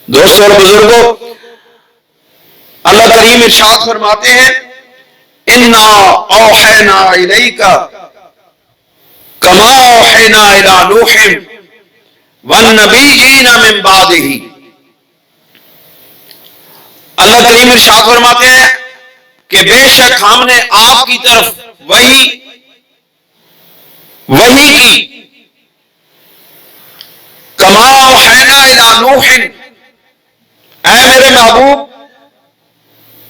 دوستوں اور بزرگوں، اللہ کریم ارشاد فرماتے ہیں اِنَّا أَوْحَيْنَا إِلَيْكَ كَمَا أَوْحَيْنَا إِلَىٰ نُوحٍ وَالنَّبِيِّينَ مِن بَعْدِهِ۔ اللہ کریم ارشاد فرماتے ہیں کہ بے شک ہم نے آپ کی طرف وحی کی کما اوحینا الی نوح، اے میرے محبوب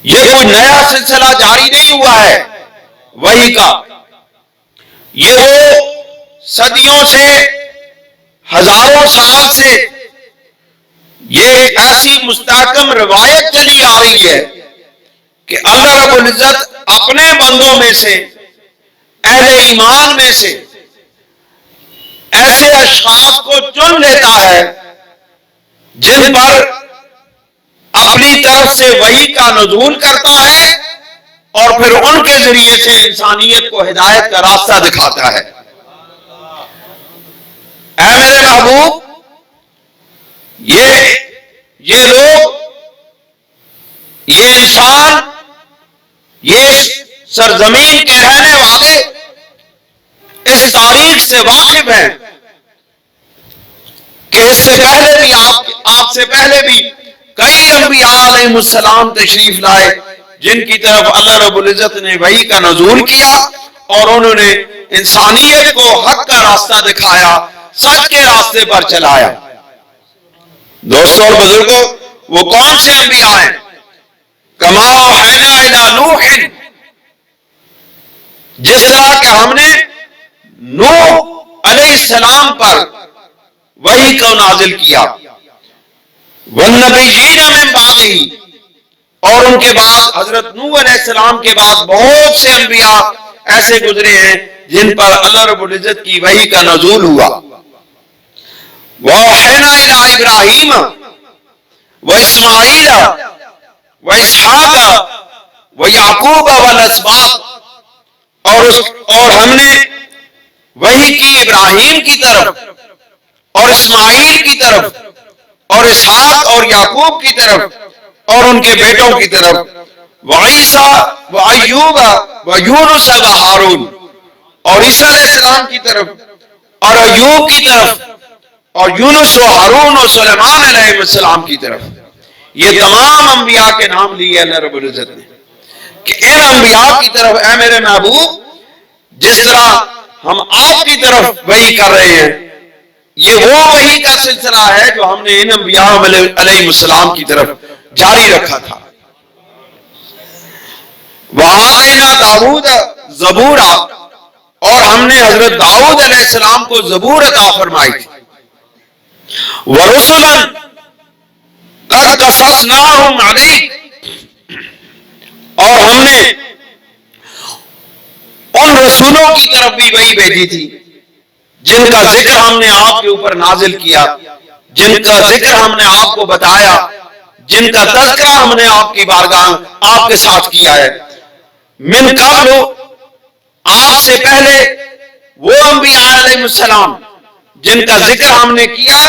یہ کوئی نیا سلسلہ جاری نہیں ہوا ہے وحی کا، یہ وہ صدیوں سے ہزاروں سال سے یہ ایسی مستحکم روایت چلی آ رہی ہے کہ اللہ رب العزت اپنے بندوں میں سے، اہل ایمان میں سے ایسے اشخاص کو چن لیتا ہے جن پر اپنی طرف سے وحی کا نزول کرتا ہے اور پھر ان کے ذریعے سے انسانیت کو ہدایت کا راستہ دکھاتا ہے۔ اے میرے محبوب، یہ لوگ، یہ انسان، یہ سرزمین کے رہنے والے اس تاریخ سے واقف ہیں کہ اس سے پہلے بھی آپ سے پہلے بھی کئی انبیاء علیہ السلام تشریف لائے جن کی طرف اللہ رب العزت نے وحی کا نزول کیا اور انہوں نے انسانیت کو حق کا راستہ دکھایا، سچ کے راستے پر چلایا۔ دوستوں اور بزرگوں، وہ کون سے انبیاء ہیں؟ کما اوحینا الی نوح، جس طرح کہ ہم نے نوح علیہ السلام پر وحی کو نازل کیا، والنبیین من بعدہ، اور ان کے بعد حضرت نوح علیہ السلام کے بعد بہت سے انبیاء ایسے گزرے ہیں جن پر اللہ رب العزت کی وحی کا نزول ہوا۔ وَأَوْحَيْنَا إِلَىٰ إِبْرَاهِيمَ وَإِسْمَاعِيلَ وَإِسْحَاقَ وَيَعْقُوبَ وَالْأَسْبَاطِ، اور ہم نے وحی کی ابراہیم کی طرف اور اسماعیل کی طرف اور اسحاق اور یعقوب کی طرف اور ان کے بیٹوں کی طرف، وعیسیٰ وایوب ویونس وہارون، اور عیسیٰ علیہ السلام کی طرف اور ایوب کی طرف اور یونس و ہارون و سلیمان علیہ السلام کی طرف۔ یہ تمام انبیاء کے نام لیے اللہ رب العزت نے کہ ان انبیاء کی طرف اے میرے محبوب جس طرح ہم آپ کی طرف وحی کر رہے ہیں، یہ وہ وحی کا سلسلہ ہے جو ہم نے ان انبیاء علیہ السلام کی طرف جاری رکھا تھا۔ وَآتَيْنَا دَاوُودَ زَبُورًا، اور ہم نے حضرت داؤد علیہ السلام کو زبور عطا فرمائی تھی۔ وَرُسُلًا قَدْ قَصَصْنَاهُمْ عَلَيْكَ، اور ہم نے ان رسولوں کی طرف بھی وحی بھیجی تھی جن کا ذکر ہم نے آپ کے اوپر نازل کیا، جن کا ذکر ہم نے آپ کو بتایا، جن کا تذکرہ ہم نے آپ کی بارگاہ آپ کے ساتھ کیا ہے۔ من قبل، آپ سے پہلے وہ انبیاء علیہ السلام جن کا ذکر ہم نے کیا،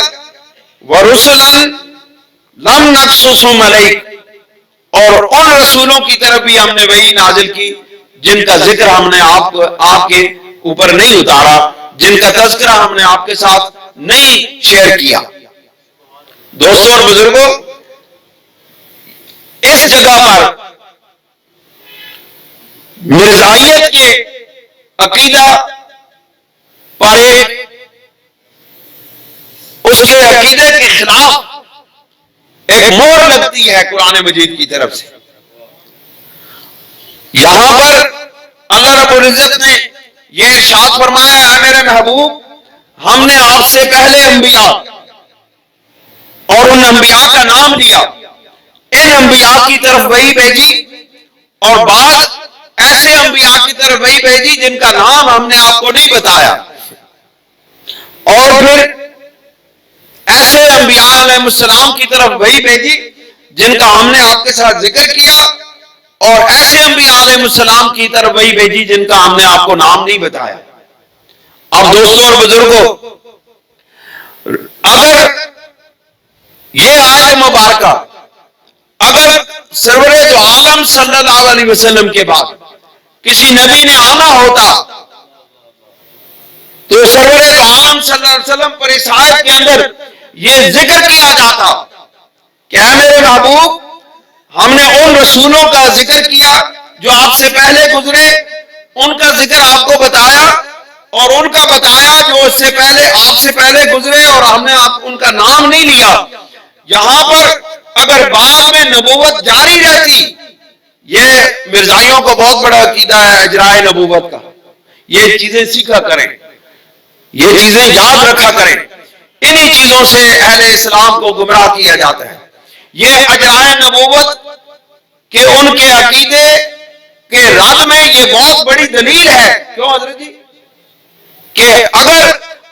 وَرُسُلًا لَمْ نَقْصُصْهُمْ عَلَيْكَ، اور ان رسولوں کی طرف بھی ہم نے وحی نازل کی جن کا ذکر ہم نے آپ کے اوپر نہیں اتارا، جن کا تذکرہ ہم نے آپ کے ساتھ نہیں شیئر کیا۔ دوستوں اور بزرگوں، اس جگہ پر مرزائیت کے عقیدہ پر اس کے عقیدے کے خلاف ایک مہر لگتی ہے قرآن مجید کی طرف سے۔ یہاں پر اللہ رب العزت نے یہ ارشاد فرمایا ہے میرے محبوب ہم نے آپ سے پہلے انبیاء اور ان انبیاء کا نام لیا، ان انبیاء کی طرف وحی بھیجی اور بعض ایسے انبیاء کی طرف وحی بھیجی جن کا نام ہم نے آپ کو نہیں بتایا، اور پھر ایسے انبیاء علیہ السلام کی طرف وحی بھیجی جن کا ہم نے آپ کے ساتھ ذکر کیا، اور ایسے انبیاء علیہ السلام کی طرف وحی بھیجی جن کا ہم نے آپ کو نام نہیں بتایا۔ اب دوستوں اور بزرگوں، اگر یہ آیت مبارکہ اگر سرور دو عالم صلی اللہ علیہ وسلم کے بعد کسی نبی نے آنا ہوتا تو سرور دو عالم صلی اللہ علیہ وسلم پر اس آیت کے اندر یہ ذکر کیا جاتا کہ اے میرے محبوب، ہم نے ان رسولوں کا ذکر کیا جو آپ سے پہلے گزرے، ان کا ذکر آپ کو بتایا، اور ان کا بتایا جو اس سے پہلے آپ سے پہلے گزرے، اور ہم نے ان کا نام نہیں لیا۔ یہاں پر اگر بعد میں نبوت جاری رہتی، یہ مرزائیوں کو بہت بڑا عقیدہ ہے اجرائے نبوت کا، یہ چیزیں سیکھا کریں، یہ چیزیں یاد رکھا کریں، انہی چیزوں سے اہل اسلام کو گمراہ کیا جاتا ہے۔ یہ اجرائے نبوت کہ ان کے عقیدے کے رد میں یہ بہت بڑی دلیل ہے۔ کیوں حضرت جی؟ کہ اگر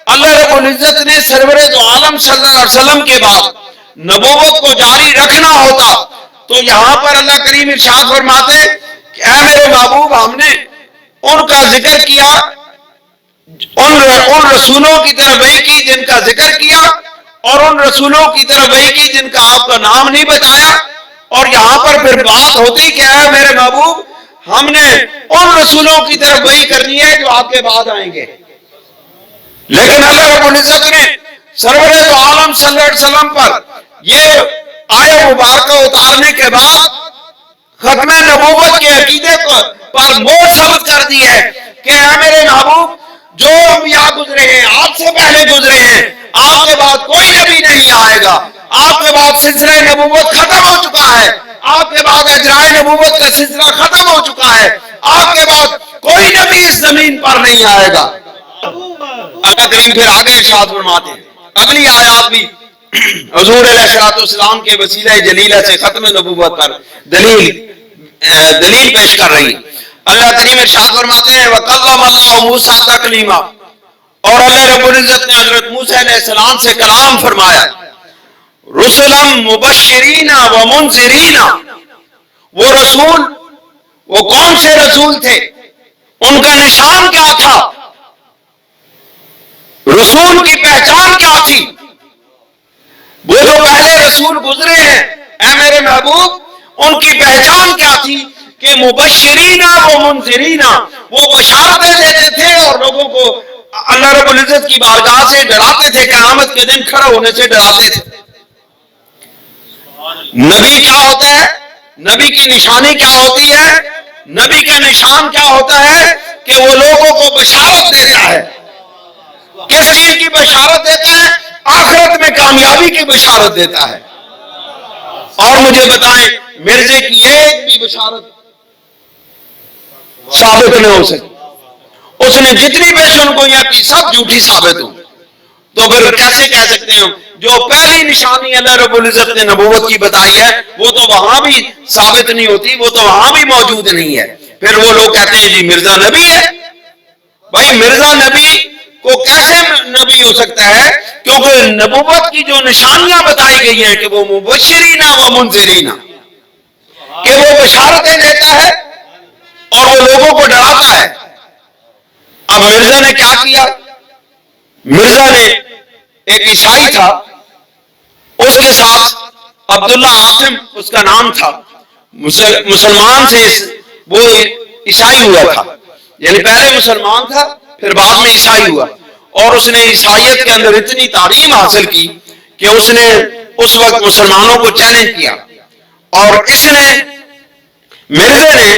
اللہ رب العزت نے سرور دو عالم صلی اللہ علیہ وسلم کے بعد نبوت کو جاری رکھنا ہوتا تو یہاں پر اللہ کریم ارشاد فرماتے کہ اے میرے محبوب، ہم نے ان کا ذکر کیا، ان رسولوں کی طرف وحی کی جن کا ذکر کیا، اور ان رسولوں کی طرف وحی کی جن کا آپ کا نام نہیں بتایا، اور یہاں پر پھر بات ہوتی کہ اے میرے محبوب، ہم نے ان رسولوں کی طرف وحی کرنی ہے جو آپ کے بعد آئیں گے۔ لیکن اللہ رب العزت نے سرور دو عالم صلی اللہ علیہ وسلم پر یہ آیت مبارکہ اتارنے کے بعد ختم نبوت کے عقیدے پر مہر ثبت کر دی ہے کہ اے میرے محبوب، جو انبیاء گزرے ہیں، آپ سے پہلے گزرے ہیں، آپ کے بعد کوئی نبی نہیں آئے گا، آپ کے بعد سلسلہ نبوت ختم ہو چکا ہے، آپ کے بعد اجرائے نبوت کا سلسلہ ختم ہو چکا ہے، آپ کے بعد کوئی نبی اس زمین پر نہیں آئے گا۔ اللہ کریم پھر آگے ارشاد فرماتے ہیں، اگلی آیات بھی حضور علیہ الصلوۃ والسلام کے وسیلہ جلیلہ سے ختم نبوت پر دلیل پیش کر رہی ہے۔ اللہ کریم ارشاد فرماتے ہیں وَكَلَّمَ اللَّهُ مُوسَىٰ تَكْلِيمًا، اور اللہ رب العزت نے حضرت موسیٰ علیہ السلام سے کلام فرمایا۔ رُسُلًا مُبَشِّرِينَ وَمُنذِرِينَ، وہ رسول، وہ کون سے رسول تھے، ان کا نشان کیا تھا، رسول کی پہچان کیا تھی؟ وہ جو پہلے رسول گزرے ہیں اے میرے محبوب، ان کی پہچان کیا تھی کہ مبشرین و منذرین، وہ بشارتیں دیتے تھے اور لوگوں کو اللہ رب العزت کی بارگاہ سے ڈراتے تھے، قیامت کے دن کھڑا ہونے سے ڈراتے تھے۔ نبی کیا ہوتا ہے؟ نبی کی نشانی کیا ہوتی ہے؟ نبی کا نشان کیا ہوتا ہے کہ وہ لوگوں کو بشارت دیتا ہے۔ کس چیز کی بشارت دیتا ہے؟ آخرت میں کامیابی کی بشارت دیتا ہے۔ اور مجھے بتائیں، مرزے کی ایک بھی بشارت ثابت نہیں ہو سکتی، اس نے جتنی پیشن گوئیاں کی سب جھوٹی ثابت ہوں، تو پھر کیسے کہہ سکتے ہیں جو پہلی نشانی اللہ رب العزت نے نبوت کی بتائی ہے وہ تو وہاں بھی ثابت نہیں ہوتی، وہ تو وہاں بھی موجود نہیں ہے، پھر وہ لوگ کہتے ہیں جی مرزا نبی ہے۔ بھائی مرزا نبی کو کیسے نبی ہو سکتا ہے؟ کیونکہ نبوت کی جو نشانیاں بتائی گئی ہیں کہ وہ مبشرین و منذرین، کہ وہ بشارتیں دیتا ہے اور وہ لوگوں کو ڈراتا ہے۔ اب مرزا نے کیا کیا؟ مرزا نے، ایک عیسائی تھا، اس کے ساتھ عبداللہ عاصم اس کا نام تھا، مسلمان سے وہ عیسائی ہوا تھا، یعنی پہلے مسلمان تھا پھر بعد میں عیسائی ہوا، اور اس نے عیسائیت کے اندر اتنی تعلیم حاصل کی کہ اس نے اس وقت مسلمانوں کو چیلنج کیا، اور اس نے مرزا نے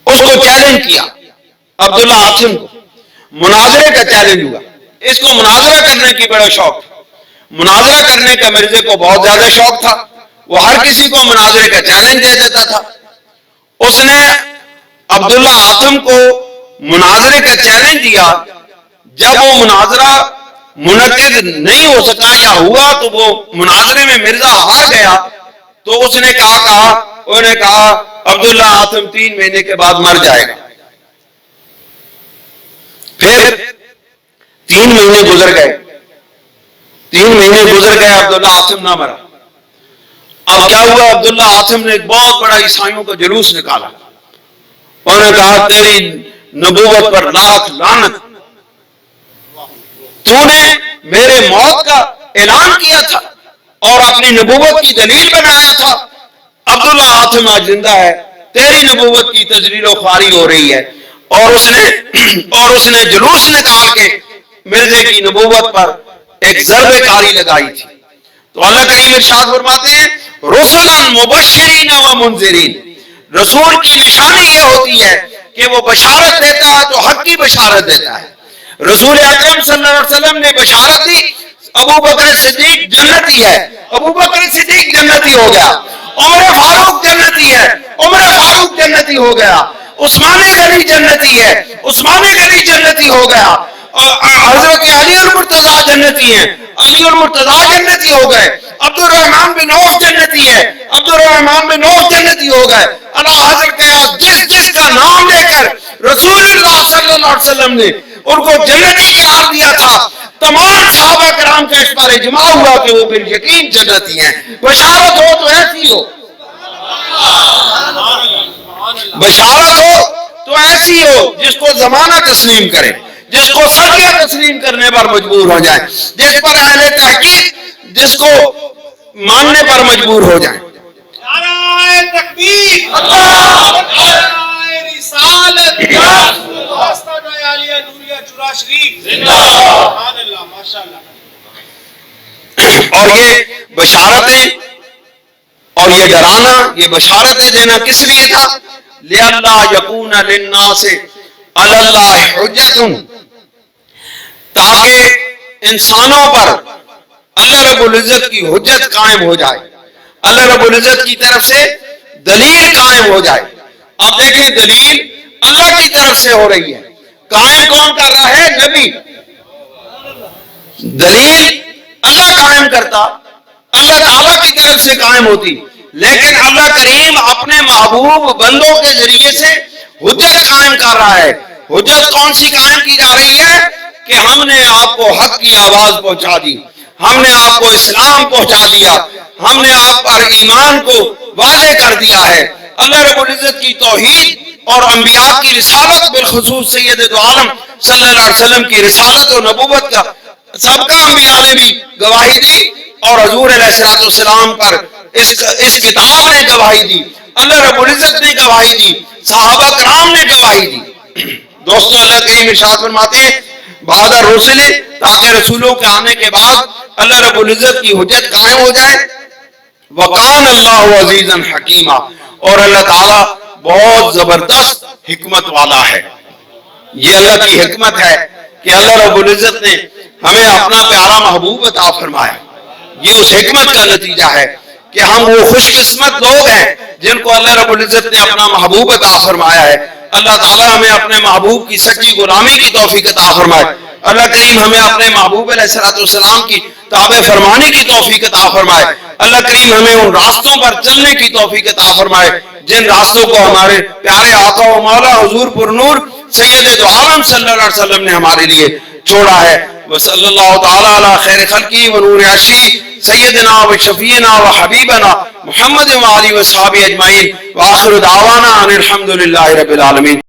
اس کو چیلنج کیا، عبداللہ عاصم کو مناظرے کا چیلنج ہوا۔ اس کو مناظرہ کرنے کی بڑا شوق تھا، مناظرہ کرنے کا مرزے کو بہت زیادہ شوق تھا، وہ ہر کسی کو مناظرے کا چیلنج دے دیتا تھا۔ اس نے عبداللہ عاصم کو مناظرے کا چیلنج دیا، جب وہ مناظرہ منعقد نہیں ہو سکا یا ہوا تو وہ مناظرے میں مرزا ہار گیا، تو اس نے کہا عبداللہ عاصم 3 مہینے کے بعد مر جائے گا۔ پھر 3 مہینے گزر گئے، عبداللہ عاصم نہ مرا۔ اب کیا ہوا؟ عبداللہ عاصم نے ایک بہت بڑا عیسائیوں کا جلوس نکالا، انہوں نے کہا تیری نبوت پر لاکھ لعنت، تو نے میرے موت کا اعلان کیا تھا، اور اپنی نبوت کی دلیل بنایا تھا. عبداللہ ہاتم آج زندہ ہے, تیری نبوت کی تجلیل و خواری ہو رہی ہے. اور اس نے جلوس نکال کے مرزے کی نبوت پر ایک ضرب کاری لگائی تھی. تو اللہ کریم ارشاد فرماتے ہیں رسلا مبشرین و منذرین, رسول کی نشانی یہ ہوتی ہے کہ وہ بشارت دیتا ہے تو حق کی بشارت دیتا ہے. رسول اکرم صلی اللہ علیہ وسلم نے بشارت دی, ابو بکر صدیق جنتی ہے, ابو بکر صدیق جنتی ہو گیا. عمر فاروق جنتی ہے, عمر فاروق جنتی ہو گیا. عثمان غنی جنتی ہے, عثمان غنی جنتی ہو گیا. حضرت علی المرتضیٰ جنتی ہیں, علی المرتضیٰ جنتی ہو گئے. عبد الرحمن بن عوف جنتی ہے, عبد الرحمن بن عوف جنتی ہو گئے. اللہ حضرت جس کا نام لے کر رسول اللہ صلی اللہ علیہ وسلم نے ان کو جنتی قرار دیا تھا, تمام صحابہ کرام کا اس پر اجماع ہوا کہ وہ بالیقین جنتی ہیں. بشارت ہو تو ایسی ہو, بشارت ہو تو ایسی ہو جس کو زمانہ تسلیم کرے, جس کو صدیہ تسلیم کرنے پر مجبور ہو جائے, جس پر اہل تحقیق جس کو ماننے پر مجبور ہو جائیں. نعرہ تکبیر, نعرہ رسالت, آستانہ عالیہ نوریہ چورا شریف, سبحان اللہ, ماشاءاللہ. اور یہ بشارتیں اور یہ ڈرانا, یہ بشارتیں دینا کس لیے تھا؟ لِأَلَّا يَكُونَ لِلنَّاسِ عَلَى اللَّهِ حُجَّةٌ, تاکہ انسانوں پر اللہ رب العزت کی حجت قائم ہو جائے, اللہ رب العزت کی طرف سے دلیل قائم ہو جائے. اب دیکھیں دلیل اللہ کی طرف سے ہو رہی ہے, قائم کون کر رہا ہے؟ نبی. دلیل اللہ قائم کرتا, اللہ تعالیٰ کی طرف سے قائم ہوتی, لیکن اللہ کریم اپنے محبوب بندوں کے ذریعے سے حجت قائم کر رہا ہے. حجت کون سی قائم کی جا رہی ہے؟ کہ ہم نے آپ کو حق کی آواز پہنچا دی, ہم نے آپ کو اسلام پہنچا دیا, ہم نے آپ پر ایمان کو واضح کر دیا ہے. اللہ رب العزت کی توحید اور انبیاء کی رسالت, بالخصوص سید دو عالم صلی اللہ علیہ وسلم کی رسالت و نبوت کا سابقہ انبیاء نے بھی گواہی دی, اور حضور علیہ السلام پر اس کتاب نے گواہی دی, اللہ رب العزت نے گواہی دی, صحابہ کرام نے گواہی دی. دوستو اللہ کریم ارشاد فرماتے ہیں بعد الرسل, تاکہ رسولوں کے آنے کے بعد اللہ رب العزت کی حجت قائم ہو جائے. وَقَانَ اللَّهُ عَزِيزًا حَكِيمًا, اور اللہ تعالیٰ بہت زبردست حکمت والا ہے. یہ اللہ کی حکمت ہے کہ اللہ رب العزت نے ہمیں اپنا پیارا محبوب عطا فرمایا. یہ اس حکمت کا نتیجہ ہے کہ ہم وہ خوش قسمت لوگ ہیں جن کو اللہ رب العزت نے اپنا محبوب عطا فرمایا ہے. اللہ تعالیٰ ہمیں اپنے محبوب کی سچی غلامی کی توفیق عطا فرمائے. اللہ کریم ہمیں اپنے محبوب علیہ السلام کی تابع فرمانے کی توفیق عطا فرمائے. اللہ کریم ہمیں ان راستوں پر چلنے کی توفیق عطا فرمائے جن راستوں کو ہمارے پیارے آقا و مولا حضور پر نور سید دو عالم صلی اللہ علیہ وسلم نے ہمارے لیے چھوڑا ہے. وصلی اللہ تعالی علی خیر خلقی و نور عرشی سیدنا و شفیعنا و حبیبنا محمد و آلہ و صحابہ اجمعین, وآخر دعوانا ان الحمدللہ رب العالمین.